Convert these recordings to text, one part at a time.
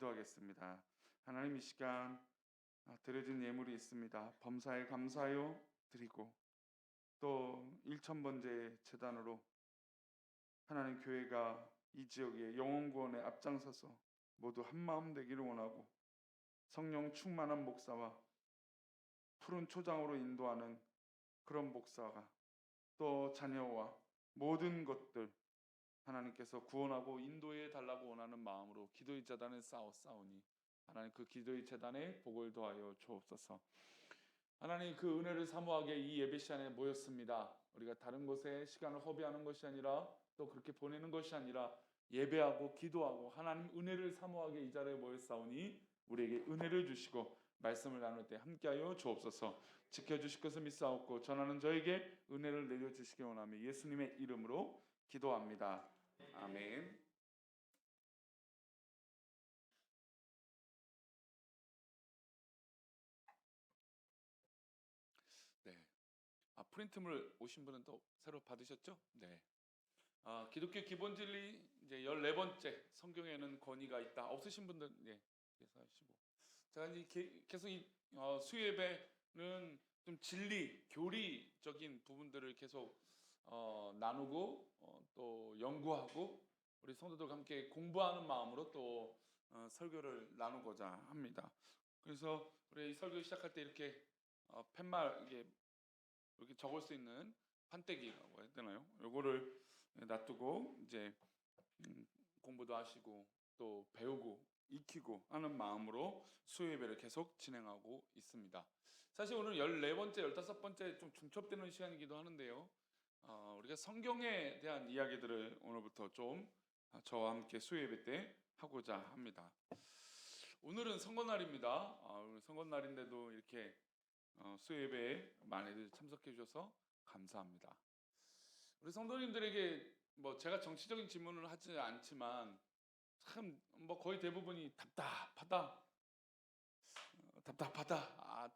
기도하겠습니다. 하나님, 이 시간 드려진 예물이 있습니다. 범사에 감사하여 드리고 또 1,000번째 제단으로 하나님 교회가 이 지역의 영혼 구원에 앞장서서 모두 한마음 되기를 원하고 성령 충만한 목사와 푸른 초장으로 인도하는 그런 목사가 또 자녀와 모든 것들 하나님께서 구원하고 인도해 달라고 원하는 마음으로 기도의 재단에 쌓아오니 하나님 그 기도의 재단에 복을 더하여 주옵소서. 하나님, 그 은혜를 사모하게 이 예배 시간에 모였습니다. 우리가 다른 곳에 시간을 허비하는 것이 아니라 또 그렇게 보내는 것이 아니라 예배하고 기도하고 하나님 은혜를 사모하게 이 자리에 모였사오니 우리에게 은혜를 주시고 말씀을 나눌 때 함께하여 주옵소서. 지켜주실 것을 믿사옵고 전하는 저에게 은혜를 내려주시기 원하며 예수님의 이름으로 기도합니다. 아멘. 네. 프린트물 오신 분은 또 새로 받으셨죠? 네. 기독교 기본 진리 이제 14번째 성경에는 권위가 있다. 없으신 분들 그래서 하시고 제가 이제 계속 수예배는 좀 진리, 교리적인 부분들을 계속 나누고 또 연구하고 우리 성도들과 함께 공부하는 마음으로 또 설교를 나누고자 합니다. 그래서 우리 설교 시작할 때 이렇게 팻말 이렇게 적을 수 있는 판때기라고 해야 되나요? 요거를 놔두고 이제 공부도 하시고 또 배우고 익히고 하는 마음으로 수요예배를 계속 진행하고 있습니다. 사실 오늘 14번째, 15번째 좀 중첩되는 시간이기도 하는데요. 우리가 성경에 대한 이야기들을 오늘부터 좀 저와 함께 수요예배 때 하고자 합니다. 오늘은 선거날입니다. 오늘 선거날인데도 이렇게 수요예배에 많이들 참석해 주셔서 감사합니다. 우리 성도님들에게 뭐 제가 정치적인 질문을 하지 않지만 참 뭐 거의 대부분이 답답하다,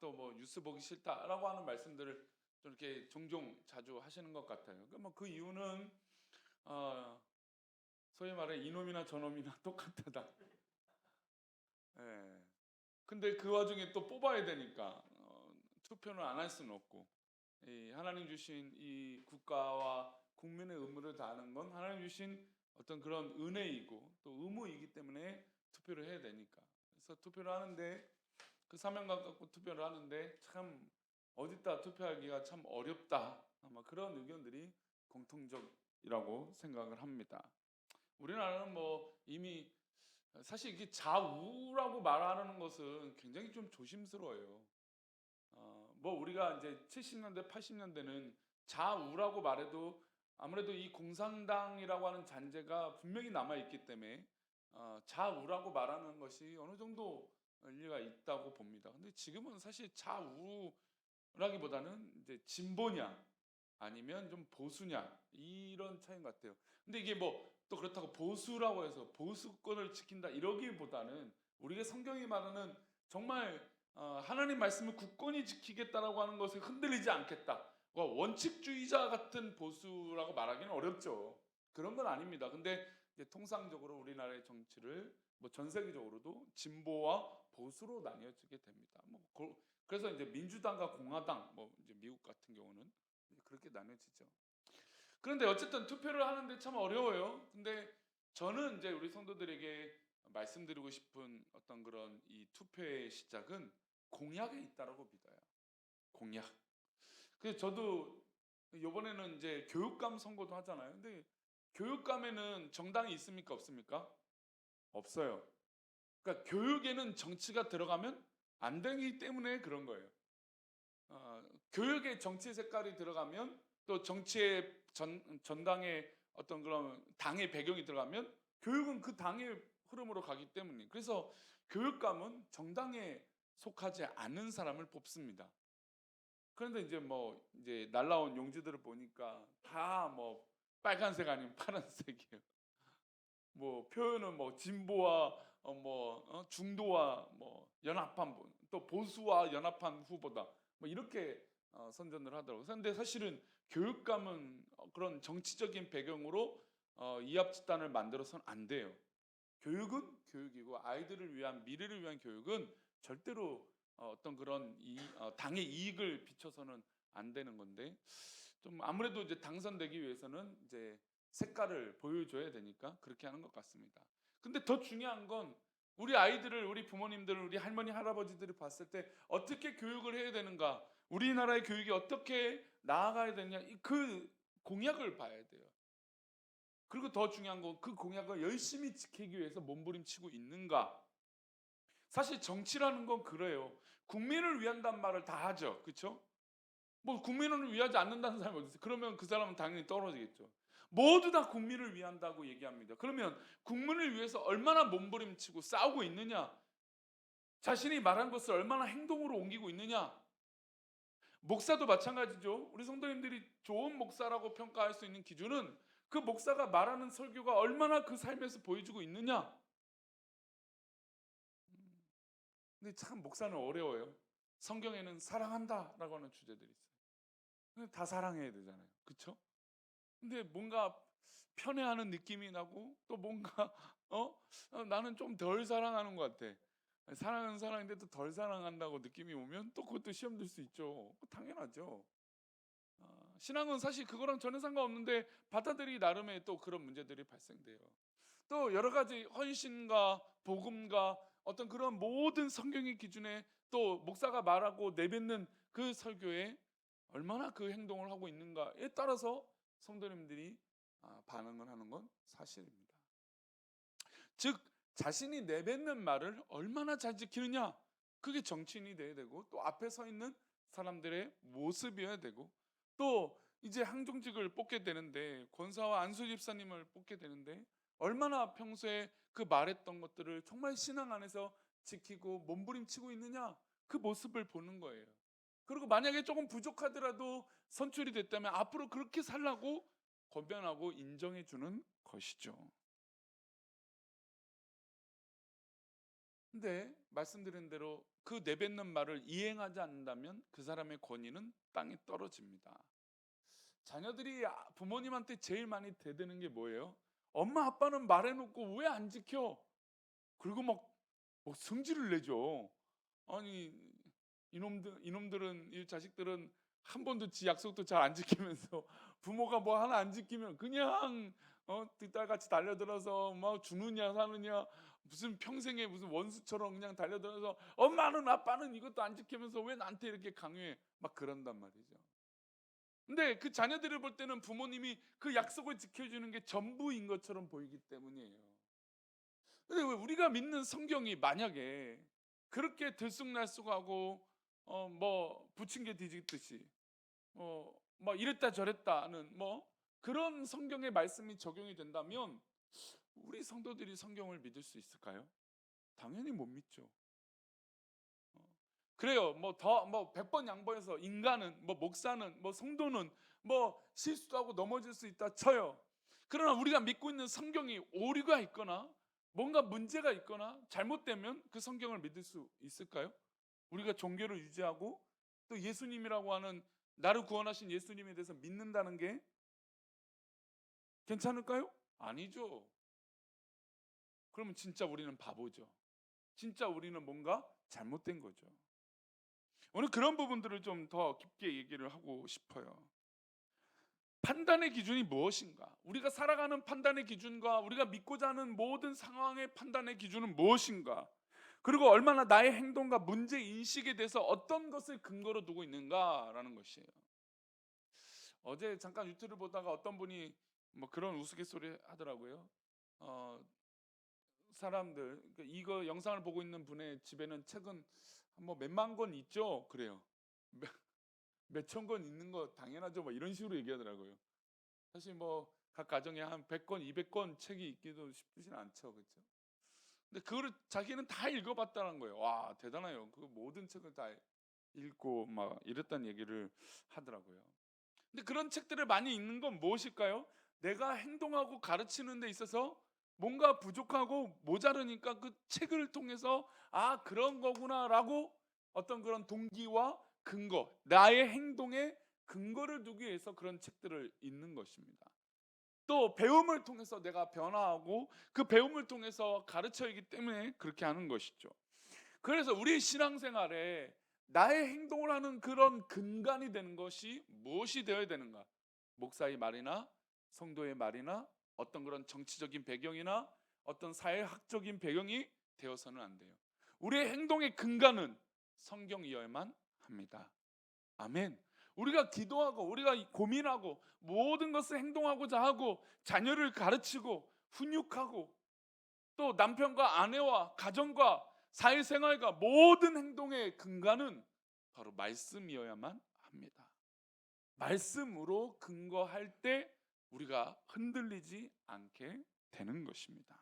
또 뭐 뉴스 보기 싫다라고 하는 말씀들을 좀 이렇게 종종 자주 하시는 것 같아요. 그 이유는 소위 말해 이놈이나 저놈이나 똑같다. 예. 근데 그 와중에 또 뽑아야 되니까 투표는 안 할 수는 없고 이 하나님 주신 이 국가와 국민의 의무를 다하는 건 하나님 주신 어떤 그런 은혜이고 또 의무이기 때문에 투표를 해야 되니까. 그래서 투표를 하는데 그 사명감 갖고 투표를 하는데 참 어디다 투표하기가 참 어렵다. 아마 그런 의견들이 공통적이라고 생각을 합니다. 우리나라는 뭐 이미 사실 이게 좌우라고 말하는 것은 굉장히 좀 조심스러워요. 뭐 우리가 이제 70년대, 80년대는 좌우라고 말해도 아무래도 이 공산당이라고 하는 잔재가 분명히 남아 있기 때문에 좌우라고 말하는 것이 어느 정도 일리가 있다고 봅니다. 근데 지금은 사실 좌우라기보다는 이제 진보냐 아니면 좀 보수냐 이런 차이인 것 같아요. 근데 이게 뭐 또 그렇다고 보수라고 해서 보수권을 지킨다 이러기보다는 우리가 성경이 말하는 정말 하나님 말씀을 굳건히 지키겠다라고 하는 것에 흔들리지 않겠다. 원칙주의자 같은 보수라고 말하기는 어렵죠. 그런 건 아닙니다. 근데 이제 통상적으로 우리나라의 정치를 뭐 전 세계적으로도 진보와 보수로 나뉘어지게 됩니다. 그래서 이제 민주당과 공화당, 뭐 이제 미국 같은 경우는 그렇게 나뉘어지죠. 그런데 어쨌든 투표를 하는데 참 어려워요. 근데 저는 이제 우리 성도들에게 말씀드리고 싶은 어떤 그런 이 투표의 시작은 공약에 있다라고 믿어요. 공약. 그래서 저도 이번에는 이제 교육감 선거도 하잖아요. 근데 교육감에는 정당이 있습니까? 없습니까? 없어요. 그러니까 교육에는 정치가 들어가면 안 되기 때문에 그런 거예요. 교육에 정치 색깔이 들어가면 또 정치의 전당의 어떤 그런 당의 배경이 들어가면 교육은 그 당의 흐름으로 가기 때문에 그래서 교육감은 정당에 속하지 않은 사람을 뽑습니다. 그런데 이제 날라온 용지들을 보니까 다 뭐 빨간색 아니면 파란색이에요. 뭐 표현은 뭐 진보와 중도와 뭐 연합한 분, 또 보수와 연합한 후보다 뭐 이렇게 선전을 하더라고요. 그런데 사실은 교육감은 그런 정치적인 배경으로 이합 집단을 만들어서는 안 돼요. 교육은 교육이고 아이들을 위한 미래를 위한 교육은 절대로 어떤 그런 당의 이익을 비춰서는 안 되는 건데 좀 아무래도 이제 당선되기 위해서는 이제 색깔을 보여줘야 되니까 그렇게 하는 것 같습니다. 근데 더 중요한 건 우리 아이들을 우리 부모님들을 우리 할머니 할아버지들이 봤을 때 어떻게 교육을 해야 되는가 우리나라의 교육이 어떻게 나아가야 되냐 그 공약을 봐야 돼요. 그리고 더 중요한 건 그 공약을 열심히 지키기 위해서 몸부림치고 있는가. 사실 정치라는 건 그래요. 국민을 위한다는 말을 다 하죠. 그렇죠? 뭐 국민을 위하지 않는다는 사람이 어디 있어요? 그러면 그 사람은 당연히 떨어지겠죠. 모두 다 국민을 위한다고 얘기합니다. 그러면 국민을 위해서 얼마나 몸부림치고 싸우고 있느냐? 자신이 말한 것을 얼마나 행동으로 옮기고 있느냐? 목사도 마찬가지죠. 우리 성도님들이 좋은 목사라고 평가할 수 있는 기준은 그 목사가 말하는 설교가 얼마나 그 삶에서 보여주고 있느냐? 근데 참 목사는 어려워요. 성경에는 사랑한다라고 하는 주제들이 있어요. 근데 다 사랑해야 되잖아요. 그렇죠? 근데 뭔가 편애하는 느낌이 나고 또 뭔가 나는 좀 덜 사랑하는 것 같아. 사랑은 사랑인데 또 덜 사랑한다고 느낌이 오면 또 그것도 시험 들 수 있죠. 당연하죠. 신앙은 사실 그거랑 전혀 상관없는데 받아들이기 나름의 또 그런 문제들이 발생돼요. 또 여러 가지 헌신과 복음과 어떤 그런 모든 성경의 기준에 또 목사가 말하고 내뱉는 그 설교에 얼마나 그 행동을 하고 있는가에 따라서 성도님들이 반응을 하는 건 사실입니다. 즉 자신이 내뱉는 말을 얼마나 잘 지키느냐 그게 정치인이 돼야 되고 또 앞에 서 있는 사람들의 모습이어야 되고 또 이제 항종직을 뽑게 되는데 권사와 안수 집사님을 뽑게 되는데 얼마나 평소에 그 말했던 것들을 정말 신앙 안에서 지키고 몸부림치고 있느냐 그 모습을 보는 거예요. 그리고 만약에 조금 부족하더라도 선출이 됐다면 앞으로 그렇게 살라고 권면하고 인정해 주는 것이죠. 근데 말씀드린 대로 그 내뱉는 말을 이행하지 않는다면 그 사람의 권위는 땅에 떨어집니다. 자녀들이 부모님한테 제일 많이 대드는 게 뭐예요? 엄마 아빠는 말해놓고 왜 안 지켜? 그리고 막 성질을 내죠. 아니 이놈들은 이 자식들은 한 번도 지 약속도 잘 안 지키면서 부모가 뭐 하나 안 지키면 그냥 뒷딸같이 달려들어서 막 죽느냐 사느냐 무슨 평생에 무슨 원수처럼 그냥 달려들어서 엄마는 아빠는 이것도 안 지키면서 왜 나한테 이렇게 강요해 막 그런단 말이죠. 근데 그 자녀들을 볼 때는 부모님이 그 약속을 지켜주는 게 전부인 것처럼 보이기 때문이에요. 근데 왜 우리가 믿는 성경이 만약에 그렇게 들쑥날쑥하고 뭐 부침개 뒤집듯이 뭐 이랬다 저랬다는 뭐 그런 성경의 말씀이 적용이 된다면 우리 성도들이 성경을 믿을 수 있을까요? 당연히 못 믿죠. 그래요. 뭐 더 뭐 100번 양보해서 인간은 뭐 목사는 뭐 성도는 뭐 실수도 하고 넘어질 수 있다 쳐요. 그러나 우리가 믿고 있는 성경이 오류가 있거나 뭔가 문제가 있거나 잘못되면 그 성경을 믿을 수 있을까요? 우리가 종교를 유지하고 또 예수님이라고 하는 나를 구원하신 예수님에 대해서 믿는다는 게 괜찮을까요? 아니죠. 그러면 진짜 우리는 바보죠. 진짜 우리는 뭔가 잘못된 거죠. 오늘 그런 부분들을 좀 더 깊게 얘기를 하고 싶어요. 판단의 기준이 무엇인가? 우리가 살아가는 판단의 기준과 우리가 믿고자 하는 모든 상황의 판단의 기준은 무엇인가? 그리고 얼마나 나의 행동과 문제 인식에 대해서 어떤 것을 근거로 두고 있는가라는 것이에요. 어제 잠깐 유튜브를 보다가 어떤 분이 뭐 그런 우스갯소리 하더라고요. 어, 사람들 그러니까 이거 영상을 보고 있는 분의 집에는 책은 뭐 몇만 권 있죠? 그래요. 몇천 권 있는 거 당연하죠. 뭐 이런 식으로 얘기하더라고요. 사실 뭐 각 가정에 한 100권, 200권 책이 있기도 쉽지는 않죠. 그렇죠? 근데 그거를 자기는 다 읽어봤다는 거예요. 와, 대단해요. 그 모든 책을 다 읽고 막 이랬다는 얘기를 하더라고요. 근데 그런 책들을 많이 읽는 건 무엇일까요? 내가 행동하고 가르치는 데 있어서 뭔가 부족하고 모자르니까 그 책을 통해서 아, 그런 거구나라고 어떤 그런 동기와 근거, 나의 행동에 근거를 두기 위해서 그런 책들을 읽는 것입니다. 또 배움을 통해서 내가 변화하고 그 배움을 통해서 가르쳐이기 때문에 그렇게 하는 것이죠. 그래서 우리 신앙생활에 나의 행동을 하는 그런 근간이 되는 것이 무엇이 되어야 되는가? 목사의 말이나 성도의 말이나 어떤 그런 정치적인 배경이나 어떤 사회학적인 배경이 되어서는 안 돼요. 우리의 행동의 근간은 성경이어야만 합니다. 아멘. 우리가 기도하고 우리가 고민하고 모든 것을 행동하고자 하고 자녀를 가르치고 훈육하고 또 남편과 아내와 가정과 사회생활과 모든 행동의 근간은 바로 말씀이어야만 합니다. 말씀으로 근거할 때 우리가 흔들리지 않게 되는 것입니다.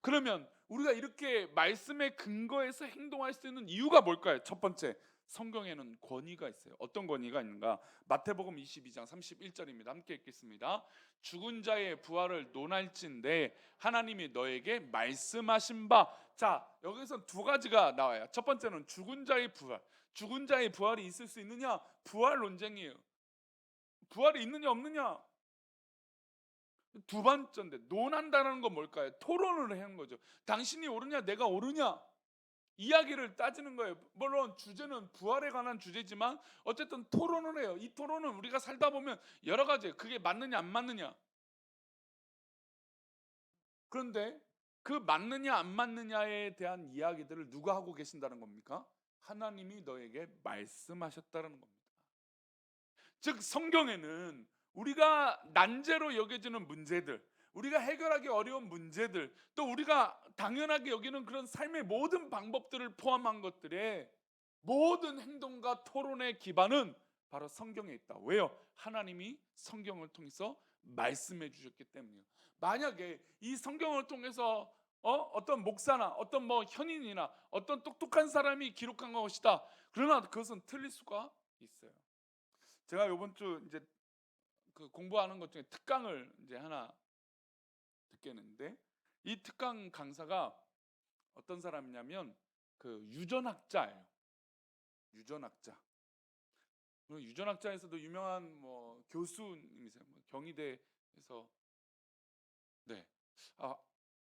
그러면 우리가 이렇게 말씀에 근거해서 행동할 수 있는 이유가 뭘까요? 첫 번째, 성경에는 권위가 있어요. 어떤 권위가 있는가? 마태복음 22장 31절입니다. 함께 읽겠습니다. 죽은 자의 부활을 논할진대 하나님이 너에게 말씀하신 바. 자, 여기서 두 가지가 나와요. 첫 번째는 죽은 자의 부활. 죽은 자의 부활이 있을 수 있느냐? 부활 논쟁이에요. 부활이 있느냐 없느냐? 두 번째인데, 논한다는 건 뭘까요? 토론을 하는 거죠. 당신이 옳으냐 내가 옳으냐 이야기를 따지는 거예요. 물론 주제는 부활에 관한 주제지만 어쨌든 토론을 해요. 이 토론은 우리가 살다 보면 여러 가지예요. 그게 맞느냐 안 맞느냐. 그런데 그 맞느냐 안 맞느냐에 대한 이야기들을 누가 하고 계신다는 겁니까? 하나님이 너에게 말씀하셨다는 겁니다. 즉 성경에는 우리가 난제로 여겨지는 문제들, 우리가 해결하기 어려운 문제들, 또 우리가 당연하게 여기는 그런 삶의 모든 방법들을 포함한 것들의 모든 행동과 토론의 기반은 바로 성경에 있다. 왜요? 하나님이 성경을 통해서 말씀해 주셨기 때문이에요. 만약에 이 성경을 통해서 어떤 목사나 어떤 뭐 현인이나 어떤 똑똑한 사람이 기록한 것이다. 그러나 그것은 틀릴 수가 있어요. 제가 이번 주 이제 그 공부하는 것 중에 특강을 이제 하나 듣겠는데, 이 특강 강사가 어떤 사람이냐면 그 유전학자예요. 유전학자. 유전학자에서도 유명한 뭐 교수님이세요. 뭐 경희대에서 네. 아,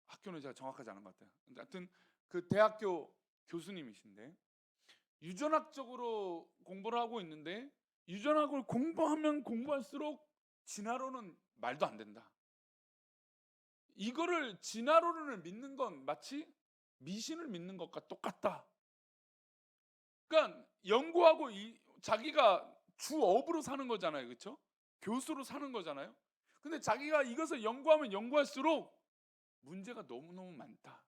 학교는 제가 정확하지 않은 것 같아요. 근데 하여튼 그 대학교 교수님이신데 유전학적으로 공부를 하고 있는데 유전학을 공부하면 공부할수록 진화론은 말도 안 된다. 이거를 진화론을 믿는 건 마치 미신을 믿는 것과 똑같다. 그러니까 연구하고 자기가 주업으로 사는 거잖아요. 그렇죠? 교수로 사는 거잖아요. 근데 자기가 이것을 연구하면 연구할수록 문제가 너무너무 많다.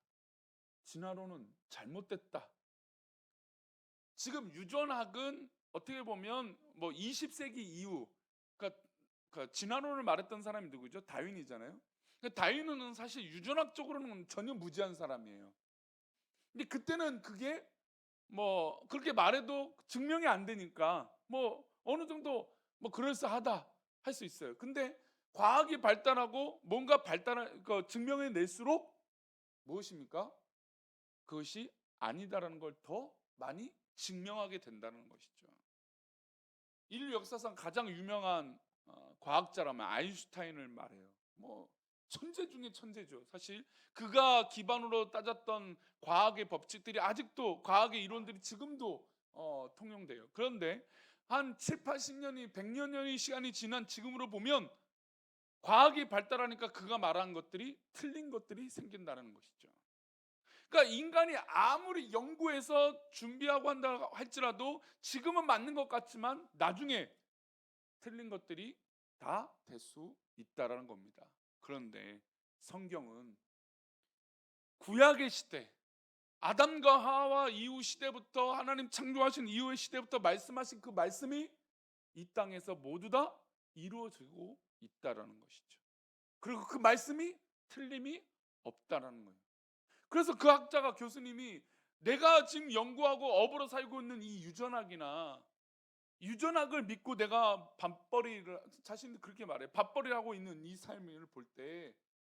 진화론은 잘못됐다. 지금 유전학은 어떻게 보면 뭐 20세기 이후, 그러니까 진화론을 말했던 사람이 누구죠? 다윈이잖아요. 다윈은 사실 유전학적으로는 전혀 무지한 사람이에요. 근데 그때는 그게 뭐 그렇게 말해도 증명이 안 되니까 뭐 어느 정도 뭐 그럴싸하다 할 수 있어요. 근데 과학이 발달하고 뭔가 증명해 낼수록 무엇입니까? 그것이 아니다라는 걸 더 많이 증명하게 된다는 것이죠. 인류 역사상 가장 유명한 과학자라면 아인슈타인을 말해요. 뭐 천재 중에 천재죠. 사실 그가 기반으로 따졌던 과학의 법칙들이 아직도 과학의 이론들이 지금도 통용돼요. 그런데 한 7, 80년이 100여 년의 시간이 지난 지금으로 보면 과학이 발달하니까 그가 말한 것들이 틀린 것들이 생긴다는 것이죠. 그러니까 인간이 아무리 연구해서 준비하고 한다 할지라도 지금은 맞는 것 같지만 나중에 틀린 것들이 다 될 수 있다라는 겁니다. 그런데 성경은 구약의 시대, 아담과 하와 이후 시대부터 하나님 창조하신 이후의 시대부터 말씀하신 그 말씀이 이 땅에서 모두 다 이루어지고 있다라는 것이죠. 그리고 그 말씀이 틀림이 없다라는 거예요. 그래서 그 학자가 교수님이 내가 지금 연구하고 업으로 살고 있는 이 유전학을 믿고 내가 밥벌이를 자신도 그렇게 말해요. 밥벌이를 하고 있는 이 삶을 볼 때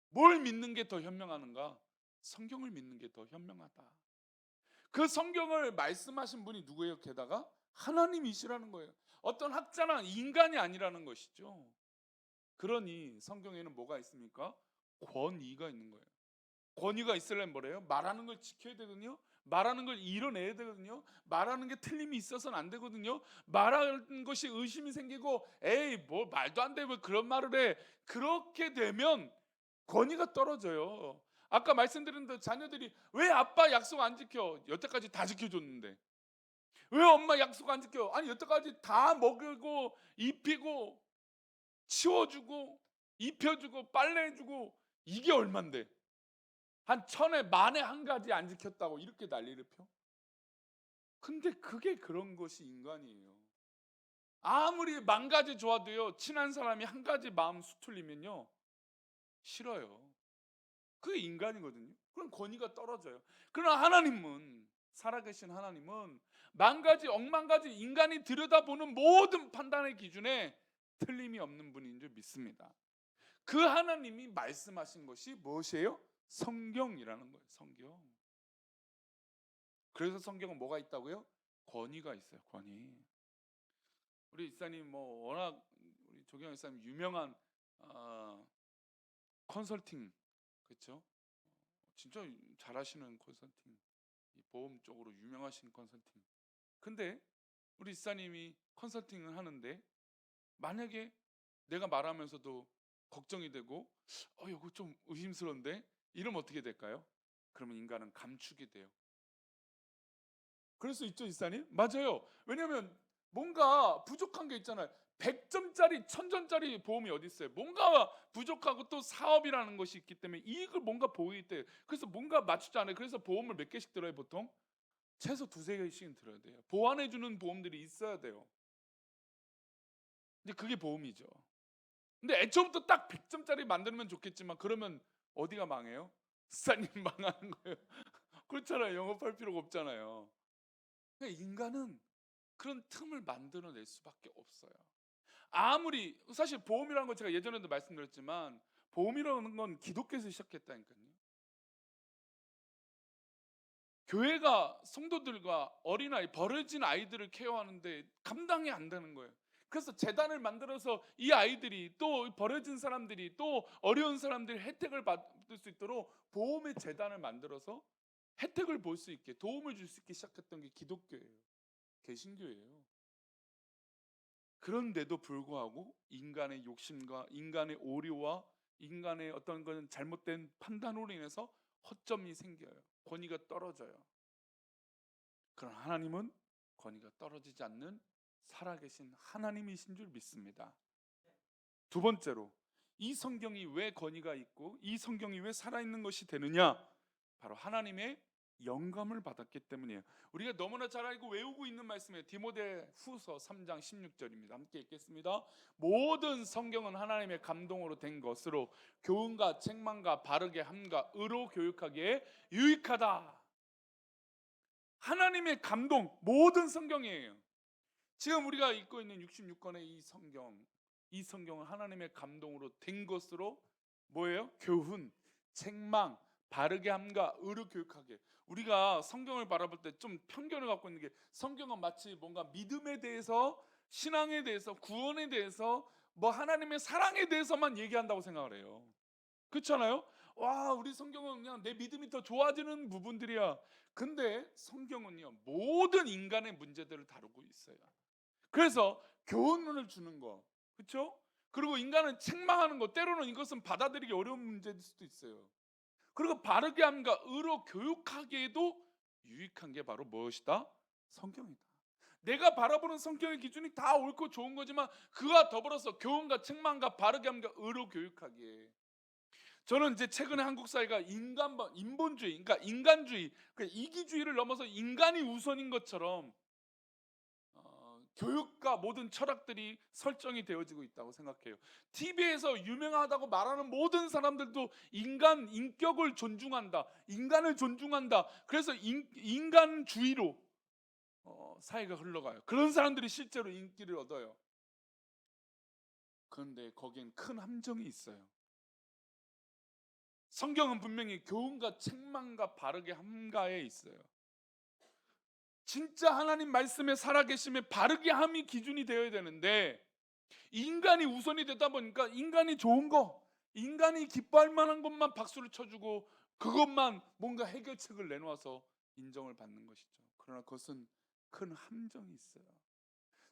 뭘 믿는 게 더 현명하는가? 성경을 믿는 게 더 현명하다. 그 성경을 말씀하신 분이 누구예요? 게다가 하나님이시라는 거예요. 어떤 학자나 인간이 아니라는 것이죠. 그러니 성경에는 뭐가 있습니까? 권위가 있는 거예요. 권위가 있으려면 뭐래요? 말하는 걸 지켜야 되거든요. 말하는 걸 이뤄내야 되거든요. 말하는 게 틀림이 있어서는 안 되거든요. 말하는 것이 의심이 생기고 에이 뭐 말도 안 돼 왜 그런 말을 해. 그렇게 되면 권위가 떨어져요. 아까 말씀드린 대로 자녀들이 왜 아빠 약속 안 지켜? 여태까지 다 지켜줬는데. 왜 엄마 약속 안 지켜? 아니 여태까지 다 먹이고 입히고 치워주고 입혀주고 빨래해주고 이게 얼만데? 한 천에 만에 한 가지 안 지켰다고 이렇게 난리를 펴? 근데 그게 그런 것이 인간이에요. 아무리 만 가지 좋아도요 친한 사람이 한 가지 마음 수틀리면요 싫어요. 그게 인간이거든요. 그럼 권위가 떨어져요. 그러나 하나님은 살아계신 하나님은 만 가지 억만 가지 인간이 들여다보는 모든 판단의 기준에 틀림이 없는 분인 줄 믿습니다. 그 하나님이 말씀하신 것이 무엇이에요? 성경이라는 거예요. 성경. 그래서 성경은 뭐가 있다고요? 권위가 있어요. 권위. 우리 이사님 뭐 워낙 우리 조경영 이사님 유명한 컨설팅 그렇죠? 진짜 잘하시는 컨설팅 이 보험 쪽으로 유명하신 컨설팅. 근데 우리 이사님이 컨설팅을 하는데 만약에 내가 말하면서도 걱정이 되고 이거 좀 의심스러운데 이러면 어떻게 될까요? 그러면 인간은 감추게 돼요. 그럴 수 있죠, 이사님? 맞아요. 왜냐하면 뭔가 부족한 게 있잖아요. 100점짜리, 1000점짜리 보험이 어디 있어요? 뭔가 부족하고 또 사업이라는 것이 있기 때문에 이익을 뭔가 보이기 때문에 그래서 뭔가 맞추지 않아요. 그래서 보험을 몇 개씩 들어요, 보통? 최소 두세 개씩은 들어야 돼요. 보완해주는 보험들이 있어야 돼요. 근데 그게 보험이죠. 근데 애초부터 딱 100점짜리 만들면 좋겠지만 그러면 어디가 망해요? 사님 망하는 거예요. 그렇잖아요. 영업할 필요가 없잖아요. 그러니까 인간은 그런 틈을 만들어낼 수밖에 없어요. 아무리 사실 보험이라는 건 제가 예전에도 말씀드렸지만 보험이라는 건 기독교에서 시작했다니까요. 교회가 성도들과 어린아이, 버려진 아이들을 케어하는데 감당이 안 되는 거예요. 그래서 재단을 만들어서 이 아이들이 또 버려진 사람들이 또 어려운 사람들이 혜택을 받을 수 있도록 보험의 재단을 만들어서 혜택을 볼 수 있게 도움을 줄 수 있게 시작했던 게 기독교예요. 개신교예요. 그런데도 불구하고 인간의 욕심과 인간의 오류와 인간의 어떤 것은 잘못된 판단으로 인해서 허점이 생겨요. 권위가 떨어져요. 그러나 하나님은 권위가 떨어지지 않는 살아계신 하나님이신 줄 믿습니다. 두 번째로 이 성경이 왜 권위가 있고 이 성경이 왜 살아있는 것이 되느냐? 바로 하나님의 영감을 받았기 때문이에요. 우리가 너무나 잘 알고 외우고 있는 말씀이에요. 디모데후서 3장 16절입니다. 함께 읽겠습니다. 모든 성경은 하나님의 감동으로 된 것으로 교훈과 책망과 바르게 함과 의로 교육하기에 유익하다. 하나님의 감동 모든 성경이에요. 지금 우리가 읽고 있는 66권의 이 성경은 하나님의 감동으로 된 것으로 뭐예요? 교훈, 책망, 바르게 함과 의로 교육하게. 우리가 성경을 바라볼 때 좀 편견을 갖고 있는 게 성경은 마치 뭔가 믿음에 대해서 신앙에 대해서 구원에 대해서 뭐 하나님의 사랑에 대해서만 얘기한다고 생각을 해요. 그렇잖아요? 와, 우리 성경은 그냥 내 믿음이 더 좋아지는 부분들이야. 근데 성경은요 모든 인간의 문제들을 다루고 있어요. 그래서 교훈을 주는 거, 그렇죠? 그리고 인간은 책망하는 거, 때로는 이것은 받아들이기 어려운 문제일 수도 있어요. 그리고 바르게 함과 의로 교육하기에도 유익한 게 바로 무엇이다? 성경이다. 내가 바라보는 성경의 기준이 다 옳고 좋은 거지만 그와 더불어서 교훈과 책망과 바르게 함과 의로 교육하기에 저는 이제 최근에 한국 사회가 인본주의, 그러니까 인간주의, 그러니까 이기주의를 넘어서 인간이 우선인 것처럼 교육과 모든 철학들이 설정이 되어지고 있다고 생각해요. TV에서 유명하다고 말하는 모든 사람들도 인간 인격을 존중한다, 인간을 존중한다. 그래서 인간주의로 사회가 흘러가요. 그런 사람들이 실제로 인기를 얻어요. 그런데 거기엔 큰 함정이 있어요. 성경은 분명히 교훈과 책망과 바르게 함가에 있어요. 진짜 하나님 말씀에 살아계심에 바르게 함이 기준이 되어야 되는데 인간이 우선이 되다 보니까 인간이 좋은 거, 인간이 기뻐할 만한 것만 박수를 쳐주고 그것만 뭔가 해결책을 내놓아서 인정을 받는 것이죠. 그러나 그것은 큰 함정이 있어요.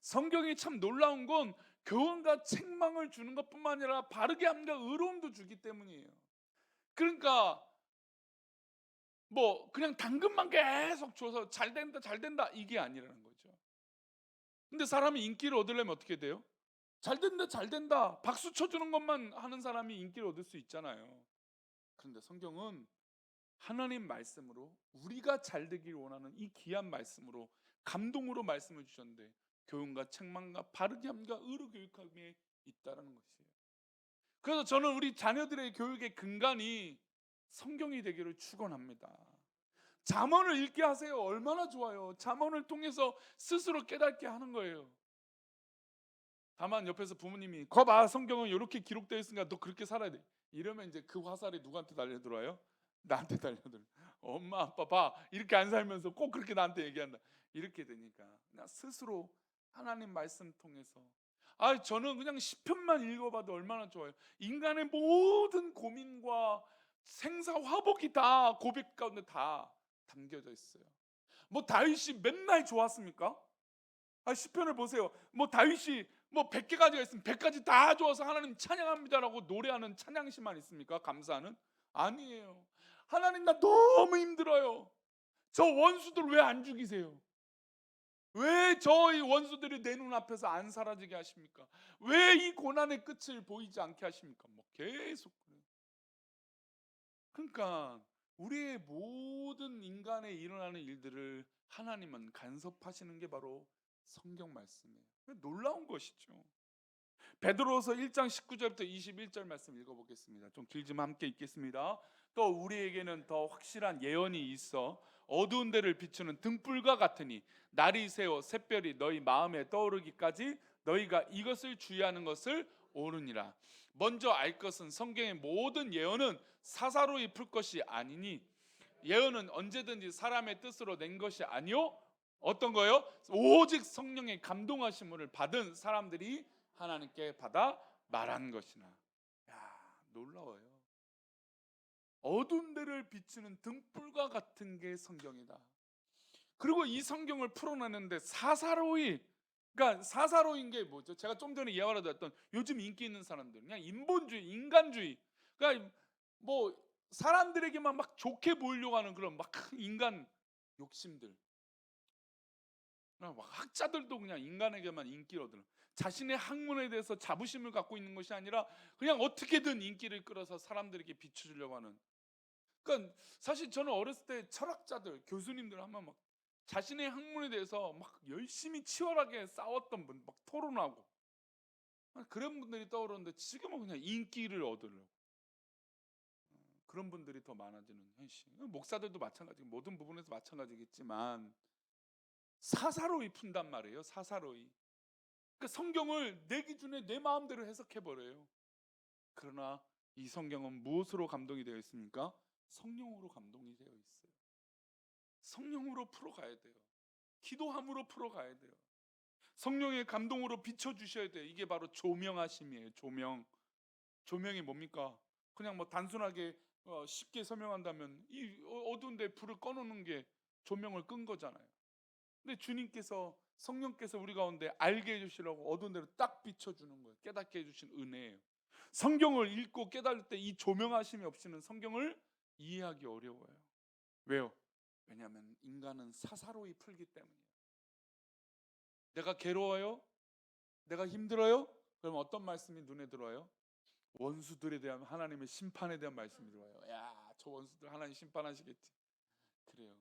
성경이 참 놀라운 건 교훈과 책망을 주는 것뿐만 아니라 바르게 함과 의로움도 주기 때문이에요. 그러니까 뭐 그냥 당근만 계속 줘서 잘 된다 잘 된다 이게 아니라는 거죠. 근데 사람이 인기를 얻으려면 어떻게 돼요? 잘 된다 잘 된다 박수 쳐주는 것만 하는 사람이 인기를 얻을 수 있잖아요. 그런데 성경은 하나님 말씀으로 우리가 잘 되길 원하는 이 귀한 말씀으로 감동으로 말씀을 주셨는데 교훈과 책망과 바르게 함과 의로 교육함에 있다라는 것이에요. 그래서 저는 우리 자녀들의 교육의 근간이 성경이 되기를 축원합니다. 잠언을 읽게 하세요. 얼마나 좋아요. 잠언을 통해서 스스로 깨닫게 하는 거예요. 다만 옆에서 부모님이 거봐 성경은 이렇게 기록되어 있으니까 너 그렇게 살아야 돼 이러면 이제 그 화살이 누구한테 달려들어요? 나한테 달려들어요. 엄마 아빠 봐 이렇게 안 살면서 꼭 그렇게 나한테 얘기한다 이렇게 되니까 그냥 스스로 하나님 말씀 통해서 저는 그냥 시편만 읽어봐도 얼마나 좋아요. 인간의 모든 고민과 생사화복이 다 고백 가운데 다 담겨져 있어요. 뭐 다윗이 맨날 좋았습니까? 시편을 보세요. 뭐 다윗이 뭐 100개가지가 있으면 100가지 다 좋아서 하나님 찬양합니다라고 노래하는 찬양시만 있습니까? 감사하는? 아니에요. 하나님 나 너무 힘들어요. 저 원수들 왜 안 죽이세요? 왜 저희 원수들이 내 눈앞에서 안 사라지게 하십니까? 왜 이 고난의 끝을 보이지 않게 하십니까? 뭐 계속 그래요. 그러니까 우리의 모든 인간에 일어나는 일들을 하나님은 간섭하시는 게 바로 성경 말씀이에요. 놀라운 것이죠. 베드로서 1장 19절부터 21절 말씀 읽어보겠습니다. 좀 길지만 함께 읽겠습니다. 또 우리에게는 더 확실한 예언이 있어 어두운 데를 비추는 등불과 같으니 날이 새어 샛별이 너희 마음에 떠오르기까지 너희가 이것을 주의하는 것을 오르니라. 먼저 알 것은 성경의 모든 예언은 사사로이 풀 것이 아니니 예언은 언제든지 사람의 뜻으로 낸 것이 아니요 어떤 거요? 오직 성령의 감동하심을 받은 사람들이 하나님께 받아 말한 것이나. 놀라워요. 어두운 데를 비추는 등불과 같은 게 성경이다. 그리고 이 성경을 풀어내는데 사사로이, 그러니까 사사로인 게 뭐죠? 제가 좀 전에 이야기를 했던 요즘 인기 있는 사람들 그냥 인본주의, 인간주의, 그러니까 뭐 사람들에게만 막 좋게 보이려고 하는 그런 막 인간 욕심들. 막 학자들도 그냥 인간에게만 인기를 얻는, 자신의 학문에 대해서 자부심을 갖고 있는 것이 아니라 그냥 어떻게든 인기를 끌어서 사람들에게 비춰주려고 하는. 그러니까 사실 저는 어렸을 때 철학자들, 교수님들 하면 막 자신의 학문에 대해서 막 열심히 치열하게 싸웠던 분, 막 토론하고 그런 분들이 떠오르는데 지금은 그냥 인기를 얻으려고 그런 분들이 더 많아지는 현실. 목사들도 마찬가지, 모든 부분에서 마찬가지겠지만 사사로이 푼단 말이에요. 사사로이. 그러니까 성경을 내 기준에 내 마음대로 해석해 버려요. 그러나 이 성경은 무엇으로 감동이 되어 있습니까? 성령으로 감동이 되어 있어요. 성령으로 풀어가야 돼요. 기도함으로 풀어가야 돼요. 성령의 감동으로 비춰주셔야 돼요. 이게 바로 조명하심이에요. 조명. 조명이 뭡니까? 그냥 뭐 단순하게 쉽게 설명한다면 이 어두운데 불을 꺼놓는 게 조명을 끈 거잖아요. 근데 주님께서, 성령께서 우리 가운데 알게 해주시라고 어두운 데로 딱 비춰주는 거예요. 깨닫게 해주신 은혜예요. 성경을 읽고 깨달을 때 이 조명하심이 없이는 성경을 이해하기 어려워요. 왜요? 왜냐하면 인간은 사사로이 풀기 때문이에요. 내가 괴로워요? 내가 힘들어요? 그럼 어떤 말씀이 눈에 들어와요? 원수들에 대한 하나님의 심판에 대한 말씀이 들어와요. 야, 저 원수들 하나님 심판하시겠지. 그래요.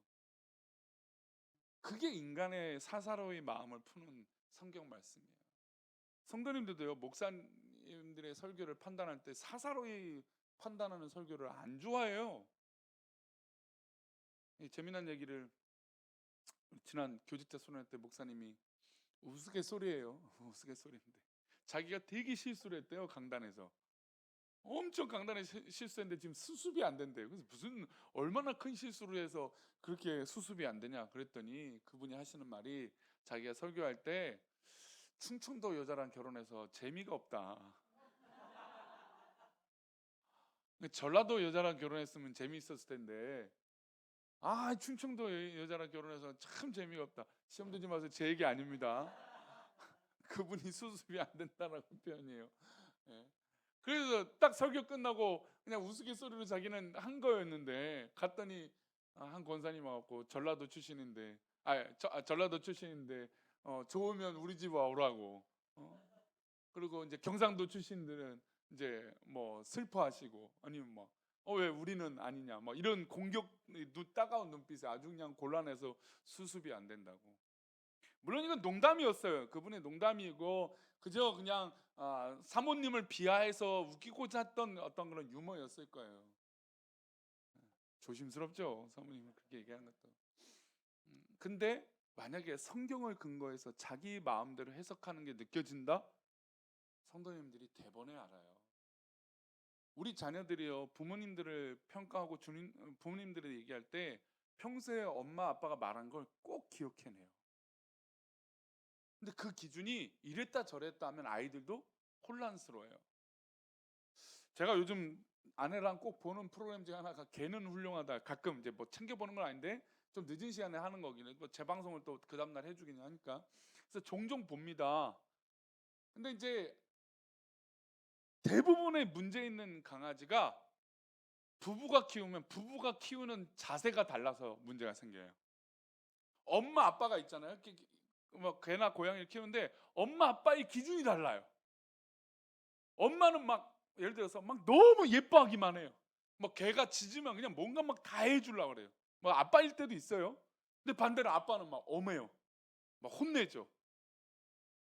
그게 인간의 사사로이 마음을 푸는 성경 말씀이에요. 성도님들도요, 목사님들의 설교를 판단할 때 사사로이 판단하는 설교를 안 좋아해요. 재미난 얘기를 지난 교직 때 소리할 때 목사님이 우스갯소리예요. 우스갯소리인데 자기가 되게 실수를 했대요. 강단에서 엄청 강단에 실수했는데 지금 수습이 안 된대요. 그래서 무슨 얼마나 큰 실수를 해서 그렇게 수습이 안 되냐 그랬더니 그분이 하시는 말이 자기가 설교할 때 충청도 여자랑 결혼해서 재미가 없다. 전라도 여자랑 결혼했으면 재미있었을 텐데, 충청도 여자랑 결혼해서 참 재미가 없다. 시험 들지 마세요. 제 얘기 아닙니다. 그분이 수습이 안 된다라고 표현이에요. 예. 그래서 딱 설교 끝나고 그냥 우스갯소리로 자기는 한 거였는데, 갔더니 한 권사님 와갖고 전라도 출신인데, 전라도 출신인데 좋으면 우리 집 와오라고. 그리고 이제 경상도 출신들은 이제 뭐 슬퍼하시고, 아니면 뭐 왜 우리는 아니냐, 뭐 이런 공격, 따가운 눈빛에 아주 그냥 곤란해서 수습이 안 된다고. 물론 이건 농담이었어요. 그분의 농담이고 그저 그냥 사모님을 비하해서 웃기고자 했던 어떤 그런 유머였을 거예요. 조심스럽죠, 사모님을 그렇게 얘기하는 것도. 근데 만약에 성경을 근거해서 자기 마음대로 해석하는 게 느껴진다? 성도님들이 대번에 알아요. 우리 자녀들이요, 부모님들을 평가하고 부모님들을 얘기할 때 평소에 엄마 아빠가 말한 걸 꼭 기억해내요. 근데 그 기준이 이랬다 저랬다 하면 아이들도 혼란스러워요. 제가 요즘 아내랑 꼭 보는 프로그램 중에 하나가 개는 훌륭하다. 가끔 이제 뭐 챙겨보는 건 아닌데 좀 늦은 시간에 하는 거기는, 뭐 재방송을 또 그 다음날 해주긴 하니까. 그래서 종종 봅니다. 근데 이제 대부분의 문제 있는 강아지가 부부가 키우는 자세가 달라서 문제가 생겨요. 엄마 아빠가 있잖아요. 뭐 개나 고양이를 키우는데 엄마 아빠의 기준이 달라요. 엄마는 막 예를 들어서 막 너무 예뻐하기만 해요. 뭐 개가 짖으면 그냥 뭔가 막 다 해주려고 그래요. 뭐 아빠일 때도 있어요. 근데 반대로 아빠는 막 엄해요. 막 혼내죠.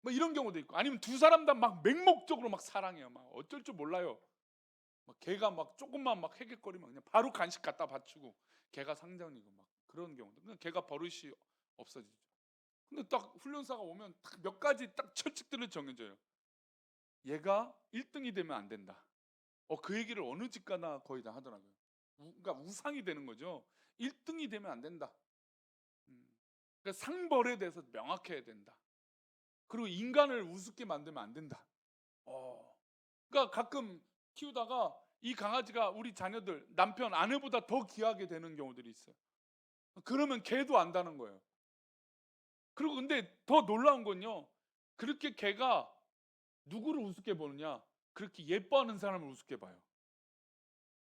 뭐 이런 경우도 있고, 아니면 두 사람 다 막 맹목적으로 막 사랑해요. 막 어쩔 줄 몰라요. 막 개가 막 조금만 막 헤갰거리면 그냥 바로 간식 갖다 바치고, 개가 상전이고 막 그런 경우도. 그냥 개가 버릇이 없어지죠. 근데 딱 훈련사가 오면 딱 몇 가지 딱 철칙들을 정해줘요. 얘가 1등이 되면 안 된다. 그 얘기를 어느 집 가나 거의 다 하더라고요. 그러니까 우상이 되는 거죠. 1등이 되면 안 된다. 그러니까 상벌에 대해서 명확해야 된다. 그리고 인간을 우습게 만들면 안 된다. 그러니까 가끔 키우다가 이 강아지가 우리 자녀들, 남편, 아내보다 더 귀하게 되는 경우들이 있어요. 그러면 걔도 안다는 거예요. 그리고 근데 더 놀라운 건요, 그렇게 걔가 누구를 우습게 보느냐, 그렇게 예뻐하는 사람을 우습게 봐요.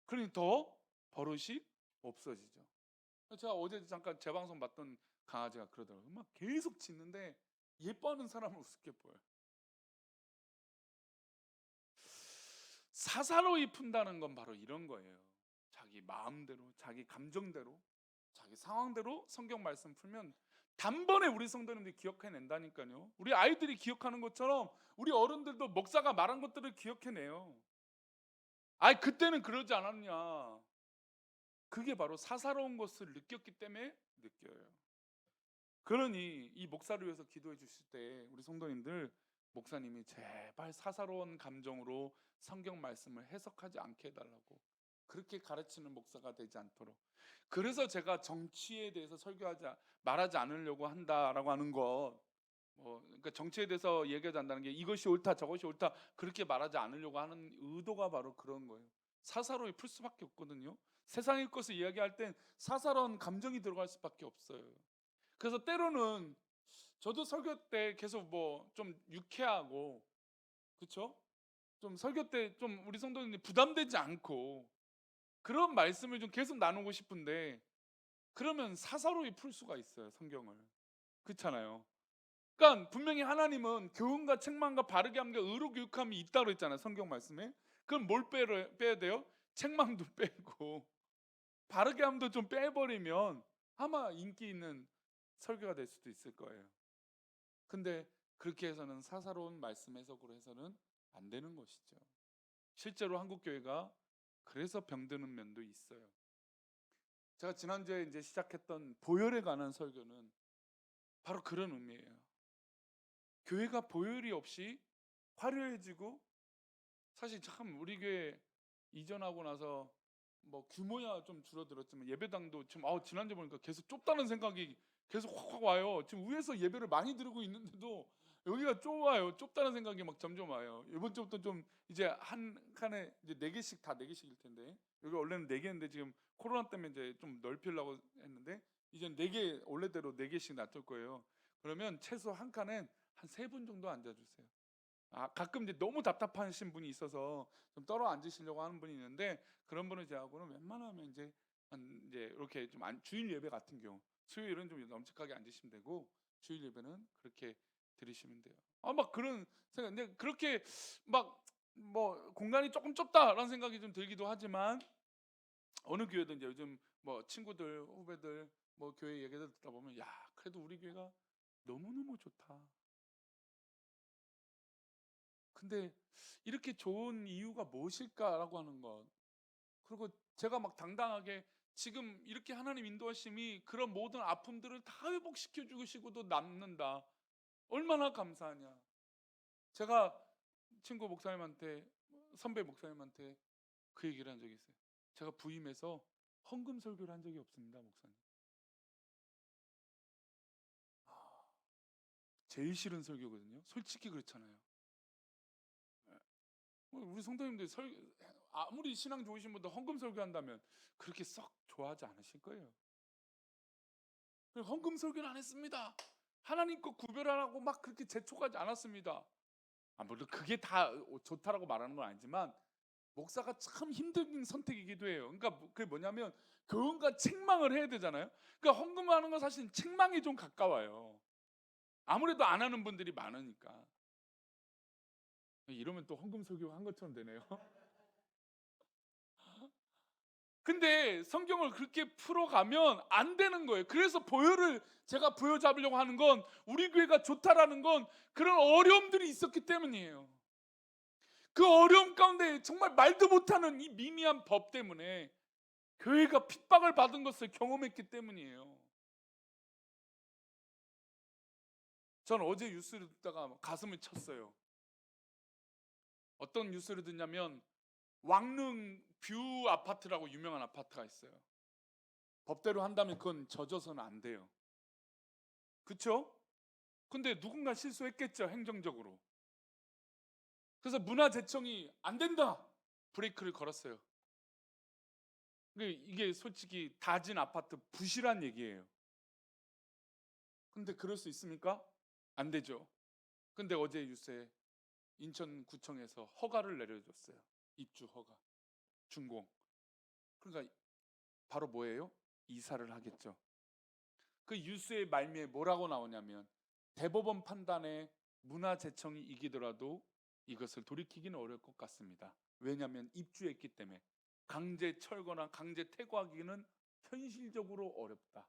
그러니 더 버릇이 없어지죠. 제가 어제 잠깐 재방송 봤던 강아지가 그러더라고요. 막 계속 짖는데 예뻐하는 사람을 우습게 보여요. 사사로이 푼다는 건 바로 이런 거예요. 자기 마음대로, 자기 감정대로, 자기 상황대로 성경 말씀 풀면 단번에 우리 성도님들이 기억해낸다니까요. 우리 아이들이 기억하는 것처럼 우리 어른들도 목사가 말한 것들을 기억해내요. 그때는 그러지 않았냐. 그게 바로 사사로운 것을 느꼈기 때문에 느껴요. 그러니 이 목사를 위해서 기도해 주실 때 우리 성도님들, 목사님이 제발 사사로운 감정으로 성경 말씀을 해석하지 않게 해달라고, 그렇게 가르치는 목사가 되지 않도록. 그래서 제가 정치에 대해서 말하지 않으려고 한다라고 하는 것, 그러니까 정치에 대해서 얘기하지 않는다는 게 이것이 옳다 저것이 옳다 그렇게 말하지 않으려고 하는 의도가 바로 그런 거예요. 사사로이 풀 수밖에 없거든요. 세상의 것을 이야기할 땐 사사로운 감정이 들어갈 수밖에 없어요. 그래서 때로는 저도 설교 때 계속 뭐 좀 유쾌하고, 그쵸? 좀 설교 때 좀 우리 성도님들이 부담되지 않고 그런 말씀을 좀 계속 나누고 싶은데, 그러면 사사로이 풀 수가 있어요, 성경을. 그렇잖아요. 그러니까 분명히 하나님은 교훈과 책망과 바르게 함과 의로 교육함이 있다고 했잖아요, 성경 말씀에. 그럼 뭘 빼야 돼요? 책망도 빼고 바르게 함도 좀 빼버리면 아마 인기 있는 설교가 될 수도 있을 거예요. 근데 그렇게 해서는 사사로운 말씀 해석으로 해서는 안 되는 것이죠. 실제로 한국 교회가 그래서 병드는 면도 있어요. 제가 지난주에 이제 시작했던 보혈에 관한 설교는 바로 그런 의미예요. 교회가 보혈이 없이 화려해지고, 사실 참 우리 교회 이전하고 나서 뭐 규모야 좀 줄어들었지만 예배당도 지금 지난주에 보니까 계속 좁다는 생각이 계속 확 와요. 지금 위에서 예배를 많이 드리고 있는데도 여기가 좁아요. 좁다는 생각이 막 점점 와요. 이번 주부터 좀 이제 한 칸에 이제 4개씩 다 4개씩일 텐데, 여기 원래는 4개인데 지금 코로나 때문에 이제 좀 넓히려고 했는데 이제 4개 원래대로 4개씩 놔둘 거예요. 그러면 최소 한 칸엔 한 3분 정도 앉아주세요. 가끔 이제 너무 답답하신 분이 있어서 좀 떨어 앉으시려고 하는 분이 있는데, 그런 분은 제하고는 웬만하면 이제 이렇게 좀 주일 예배 같은 경우 수요일은 좀 널찍하게 앉으시면 되고, 주일 예배는 그렇게 드리시면 돼요. 막 그런 생각. 근데 그렇게 막 뭐 공간이 조금 좁다라는 생각이 좀 들기도 하지만, 어느 교회든 이제 요즘 뭐 친구들 후배들 뭐 교회 얘기들 듣다 보면, 야 그래도 우리 교회가 너무너무 좋다. 근데 이렇게 좋은 이유가 무엇일까라고 하는 것. 그리고 제가 막 당당하게 지금 이렇게 하나님 인도하심이 그런 모든 아픔들을 다 회복시켜 주시고도 남는다. 얼마나 감사하냐. 제가 친구 목사님한테, 선배 목사님한테 그 얘기를 한 적이 있어요. 제가 부임해서 헌금 설교를 한 적이 없습니다, 목사님. 제일 싫은 설교거든요. 솔직히 그렇잖아요. 우리 성도님들 아무리 신앙 좋으신 분도 헌금 설교한다면 그렇게 썩 좋아하지 않으실 거예요. 헌금 설교는 안 했습니다. 하나님 거 구별하라고 막 그렇게 재촉하지 않았습니다. 물론 그게 다 좋다라고 말하는 건 아니지만, 목사가 참 힘든 선택이기도 해요. 그러니까 그게 뭐냐면 교훈과 책망을 해야 되잖아요. 그러니까 헌금하는 건 사실 책망이 좀 가까워요. 아무래도 안 하는 분들이 많으니까. 이러면 또 헌금 설교 한 것처럼 되네요. 근데 성경을 그렇게 풀어가면 안 되는 거예요. 그래서 제가 부여 잡으려고 하는 건, 우리 교회가 좋다라는 건 그런 어려움들이 있었기 때문이에요. 그 어려움 가운데 정말 말도 못하는 이 미미한 법 때문에 교회가 핍박을 받은 것을 경험했기 때문이에요. 전 어제 뉴스를 듣다가 가슴을 쳤어요. 어떤 뉴스를 듣냐면, 왕릉 뷰 아파트라고 유명한 아파트가 있어요. 법대로 한다면 그건 젖어서는 안 돼요. 그쵸? 근데 누군가 실수했겠죠, 행정적으로. 그래서 문화재청이 안 된다, 브레이크를 걸었어요. 이게 솔직히 다진 아파트 부실한 얘기예요. 근데 그럴 수 있습니까? 안 되죠. 근데 어제 뉴스에 인천구청에서 허가를 내려줬어요. 입주 허가, 준공. 그러니까 바로 뭐예요? 이사를 하겠죠. 그 뉴스의 말미에 뭐라고 나오냐면, 대법원 판단에 문화재청이 이기더라도 이것을 돌이키기는 어려울 것 같습니다. 왜냐하면 입주했기 때문에. 강제 철거나 강제 퇴거하기는 현실적으로 어렵다.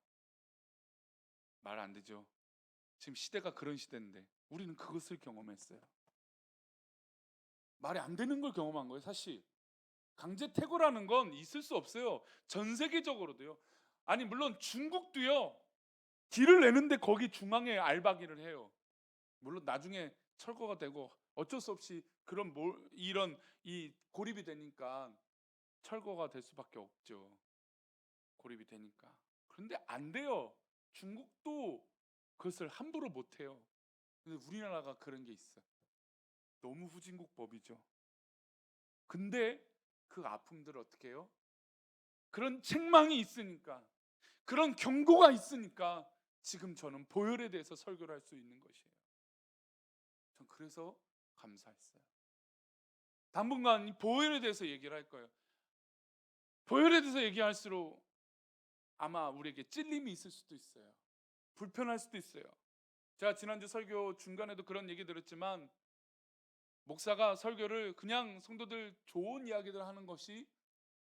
말 안 되죠. 지금 시대가 그런 시대인데 우리는 그것을 경험했어요. 말이 안 되는 걸 경험한 거예요, 사실. 강제 퇴거라는 건 있을 수 없어요. 전 세계적으로도요. 아니 물론 중국도요. 길을 내는데 거기 중앙에 알박이를 해요. 물론 나중에 철거가 되고 어쩔 수 없이 이런 이 고립이 되니까 철거가 될 수밖에 없죠. 고립이 되니까. 그런데 안 돼요. 중국도 그것을 함부로 못 해요. 근데 우리나라가 그런 게 있어. 너무 후진국법이죠. 근데 그 아픔들을 어떻게 해요? 그런 책망이 있으니까, 그런 경고가 있으니까 지금 저는 보혈에 대해서 설교를 할 수 있는 것이에요. 전 그래서 감사했어요. 당분간 이 보혈에 대해서 얘기를 할 거예요. 보혈에 대해서 얘기할수록 아마 우리에게 찔림이 있을 수도 있어요. 불편할 수도 있어요. 제가 지난주 설교 중간에도 그런 얘기 들었지만, 목사가 설교를 그냥 성도들 좋은 이야기들 하는 것이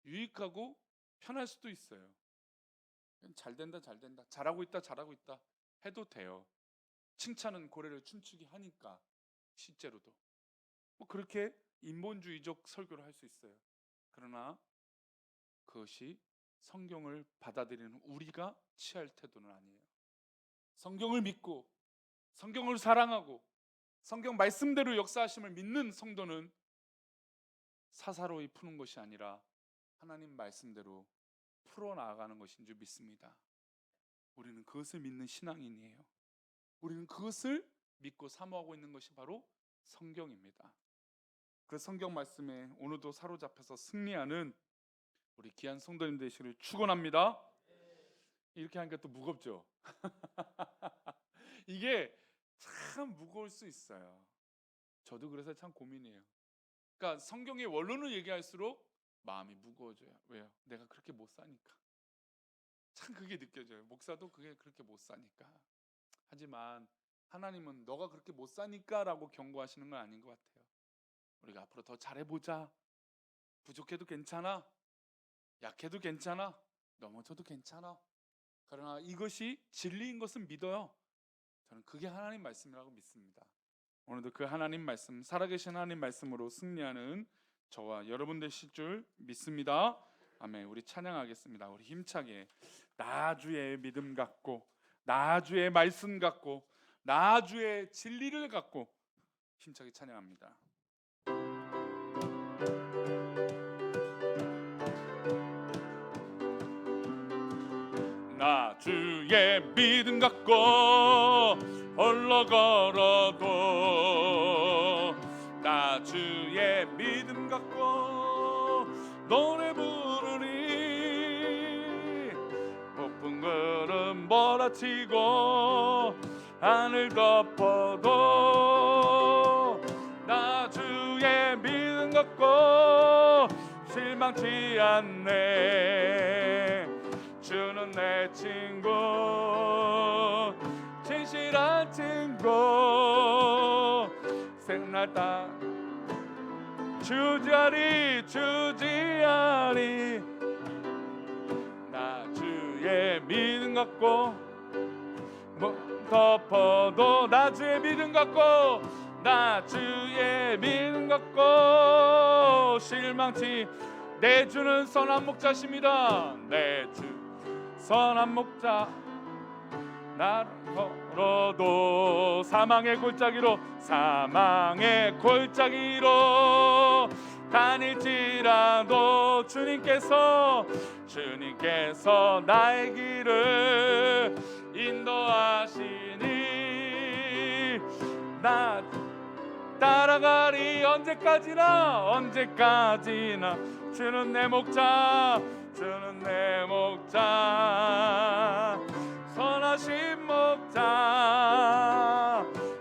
유익하고 편할 수도 있어요. 잘 된다, 잘 된다, 잘하고 있다, 잘하고 있다 해도 돼요. 칭찬은 고래를 춤추게 하니까. 실제로도 뭐 그렇게 인본주의적 설교를 할 수 있어요. 그러나 그것이 성경을 받아들이는 우리가 취할 태도는 아니에요. 성경을 믿고 성경을 사랑하고 성경 말씀대로 역사하심을 믿는 성도는 사사로이 푸는 것이 아니라 하나님 말씀대로 풀어나가는 것인 줄 믿습니다. 우리는 그것을 믿는 신앙인이에요. 우리는 그것을 믿고 사모하고 있는 것이 바로 성경입니다. 그 성경 말씀에 오늘도 사로잡혀서 승리하는 우리 귀한 성도님 되시기를 축원합니다. 이렇게 하니까 또 무겁죠? 이게 참 무거울 수 있어요. 저도 그래서 참 고민이에요. 그러니까 성경의 원론을 얘기할수록 마음이 무거워져요. 왜요? 내가 그렇게 못 사니까. 참 그게 느껴져요. 목사도 그게 그렇게 못 사니까. 하지만 하나님은 너가 그렇게 못 사니까 라고 경고하시는 건 아닌 것 같아요. 우리가 앞으로 더 잘해보자. 부족해도 괜찮아. 약해도 괜찮아. 넘어져도 괜찮아. 그러나 이것이 진리인 것은 믿어요. 저는 그게 하나님 말씀이라고 믿습니다. 오늘도 그 하나님 말씀, 살아계신 하나님 말씀으로 승리하는 저와 여러분 되실 줄 믿습니다. 아멘. 우리 찬양하겠습니다. 우리 힘차게 나 주의 믿음 갖고, 나 주의 말씀 갖고, 나 주의 진리를 갖고 힘차게 찬양합니다. 나 주의 믿음 갖고 홀로 걸어도, 나 주의 믿음 갖고 노래 부르리. 높은 구름 몰아치고 하늘 덮어도 나 주의 믿음 갖고 실망치 않네. 주는 내 친구, 진실한 친구. 생날 다 주지하리, 주지하리. 나 주의 믿음 갖고 덮어도, 나 주의 믿음 갖고, 나 주의 믿음 갖고 실망치. 내 주는 선한 목자십니다. 내 주 선한 목자. 나를 걸어도 사망의 골짜기로, 사망의 골짜기로 다닐지라도 주님께서 나의 길을 인도하시니 나 따라가리. 언제까지나 주는 내 목자, 주는 내 목자. 선하신 목자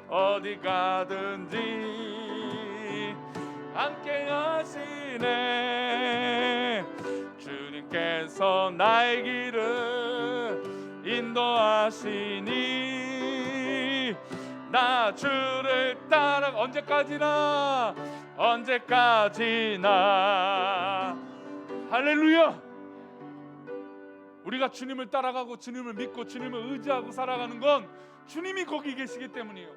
어디 가든지 함께 하시네. 주님께서 나의 길을 인도하시니 나 주를 따라. 언제까지나 할렐루야. 우리가 주님을 따라가고 주님을 믿고 주님을 의지하고 살아가는 건 주님이 거기 계시기 때문이에요.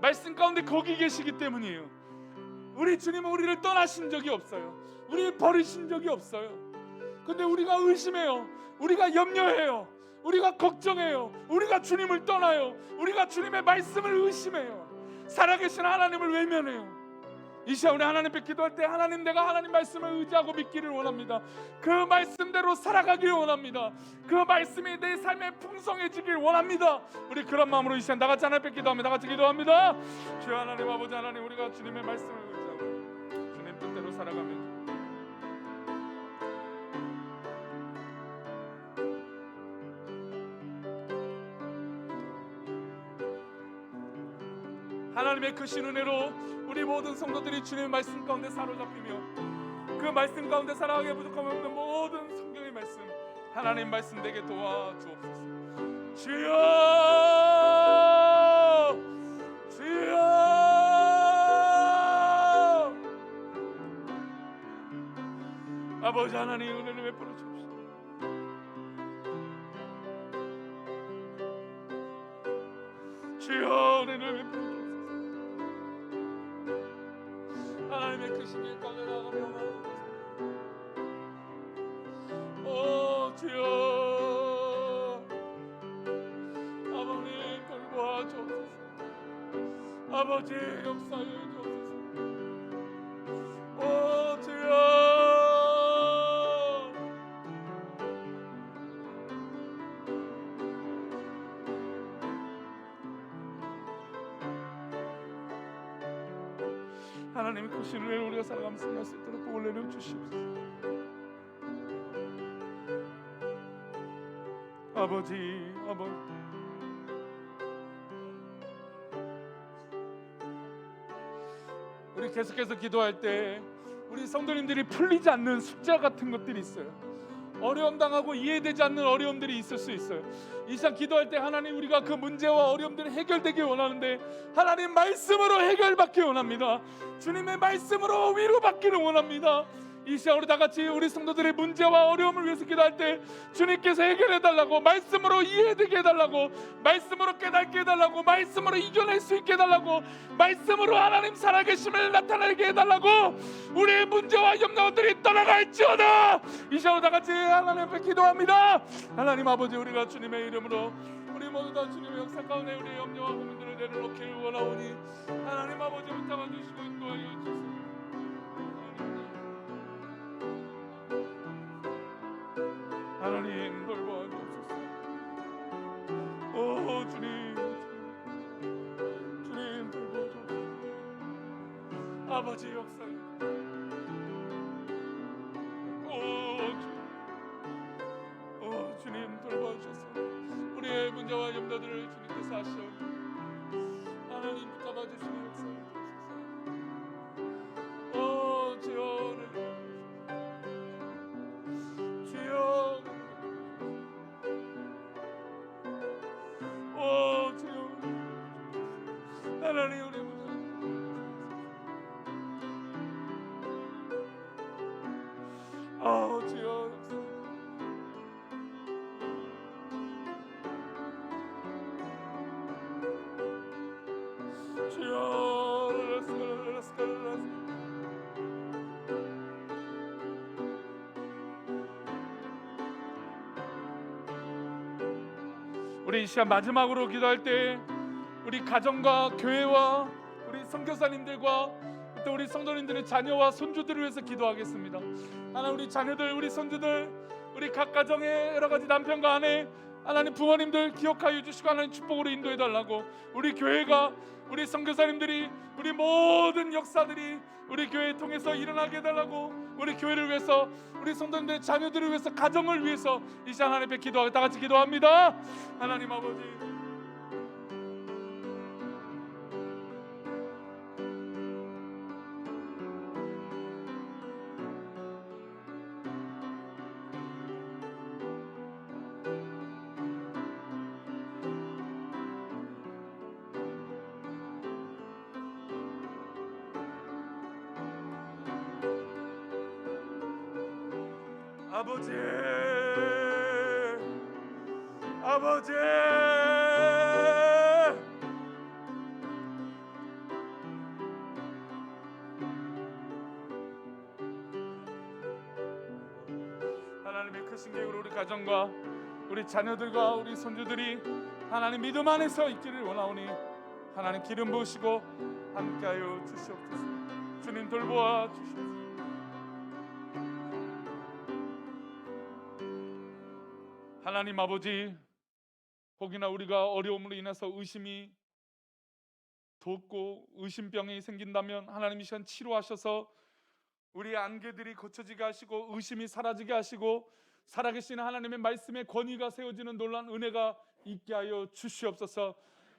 말씀 가운데 거기 계시기 때문이에요. 우리 주님은 우리를 떠나신 적이 없어요. 우리를 버리신 적이 없어요. 근데 우리가 의심해요. 우리가 염려해요. 우리가 걱정해요. 우리가 주님을 떠나요. 우리가 주님의 말씀을 의심해요. 살아계신 하나님을 외면해요. 이 시간 우리 하나님께 기도할 때, 하나님, 내가 하나님 말씀을 의지하고 믿기를 원합니다. 그 말씀대로 살아가기를 원합니다. 그 말씀이 내 삶에 풍성해지길 원합니다. 우리 그런 마음으로 이 시간 나같이 하나님께 기도합니다. 나같이 기도합니다. 주여 하나님, 아버지 하나님, 우리가 주님의 말씀을 의지하고 주님 뜻대로 살아가면 하나님의 크신 은혜로 우리 모든 성도들이 주님의 말씀 가운데 사로잡히며 그 말씀 가운데 살아가게 부족함 없는 모든 성경의 말씀, 하나님 말씀 되게 도와주옵소서. 주여, 주여. 아버지 하나님, 은혜를 베풀어 주옵소서. 주여, 은혜를 베풀어 주옵소서. 하나님의 크신 길 가운데 나가며 오 주여, 아버님 돌보아 주옵소서. 아버지 역사해 주옵소서. 오 주여, 하나님의 그 신뢰를 우리가 살아가면서 할 수 있도록 복을 내려 주시옵소서. 아버지, 우리 계속해서 기도할 때 우리 성도님들이 풀리지 않는 숙제 같은 것들이 있어요. 어려움 당하고 이해되지 않는 어려움들이 있을 수 있어요. 이 시간 기도할 때 하나님, 우리가 그 문제와 어려움들이 해결되길 원하는데 하나님 말씀으로 해결받길 원합니다. 주님의 말씀으로 위로받기를 원합니다. 이 시간 우리 다 같이 우리 성도들의 문제와 어려움을 위해서 기도할 때 주님께서 해결해달라고, 말씀으로 이해되게 해달라고, 말씀으로 깨닫게 해달라고, 말씀으로 이겨낼 수 있게 해달라고, 말씀으로 하나님 살아계심을 나타나게 해달라고, 우리의 문제와 염려들이 떠나갈지어다. 이 시간 우리 다 같이 하나님 앞에 기도합니다. 하나님 아버지, 우리가 주님의 이름으로 우리 모두 다 주님의 역사 가운데 우리의 염려와 고민들을 내려놓기를 원하오니 하나님 아버지 붙잡아 주시고 인도하여 주시옵소서. 하나님 돌보아 주옵소서. 오 주님 돌보아 주옵소서. 아버지 역사에 주님 돌보아 주셔서 우리의 문제와 염려들을 주님께서 아시오니 하나님 붙잡아 주시고 역사에 주옵소서. 주여 하나님, 우리 문제 주여 우리 이 시간 마지막으로 기도할 때 우리 가정과 교회와 우리 선교사님들과 또 우리 성도님들의 자녀와 손주들을 위해서 기도하겠습니다. 하나님, 우리 자녀들, 우리 손주들, 우리 각 가정의 여러 가지 남편과 아내, 하나님 부모님들 기억하여 주시고 하나님 축복으로 인도해 달라고, 우리 교회가, 우리 선교사님들이, 우리 모든 역사들이 우리 교회 통해서 일어나게 해달라고, 우리 교회를 위해서, 우리 성도님들의 자녀들을 위해서, 가정을 위해서 이 시간 하나님 앞에 기도하고 다 같이 기도합니다. 하나님 아버지, 아버지, 아버지, 하나님의 크신 계획으로 우리 가정과 우리 자녀들과 우리 손주들이 하나님 믿음 안에서 있기를 원하오니 하나님 기름 부으시고 함께하여 주시옵소서. 주님 돌보아 주시옵소서. 하나님 아버지, 혹이나 우리가 어려움으로 인해서 의심이 돋고 의심병이 생긴다면 하나님 이 시간 치료하셔서 우리의 안개들이 거쳐지게 하시고 의심이 사라지게 하시고 살아계신 하나님의 말씀의 권위가 세워지는 놀라운 은혜가 있게 하여 주시옵소서.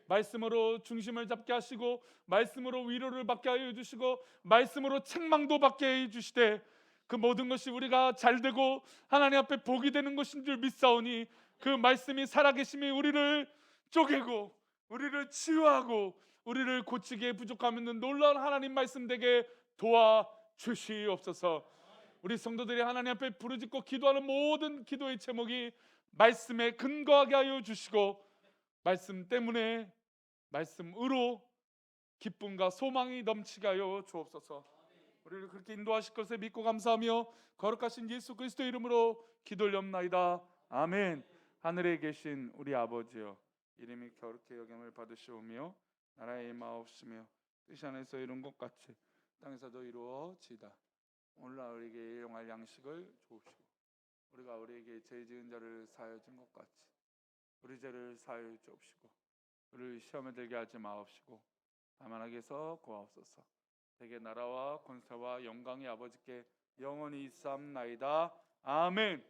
말씀으로 중심을 잡게 하시고 말씀으로 위로를 받게 하여 주시고 말씀으로 책망도 받게 해 주시되 그 모든 것이 우리가 잘되고 하나님 앞에 복이 되는 것인 줄 믿사오니 그 말씀이 살아계심이 우리를 쪼개고 우리를 치유하고 우리를 고치기에 부족함 있는 놀라운 하나님 말씀 되게 도와주시옵소서. 우리 성도들이 하나님 앞에 부르짖고 기도하는 모든 기도의 제목이 말씀에 근거하게 하여 주시고 말씀 때문에 말씀으로 기쁨과 소망이 넘치게 하여 주옵소서. 우리를 그렇게 인도하실 것을 믿고 감사하며 거룩하신 예수 그리스도 이름으로 기도올리옵나이다. 아멘. 하늘에 계신 우리 아버지여, 이름이 거룩히 여김을 받으시오며 나라의 임하옵시며 뜻이 하늘에서 이룬 것 같이 땅에서도 이루어지이다. 오늘 우리에게 일용할 양식을 주옵시고 우리가 우리에게 죄 지은 자를 사하여 준 것 같이 우리 죄를 사하여 주옵시고 우리를 시험에 들게 하지 마옵시고 다만 악에서 구하옵소서. 세계 나라와 권세와 영광의 아버지께 영원히 있사옵나이다. 아멘.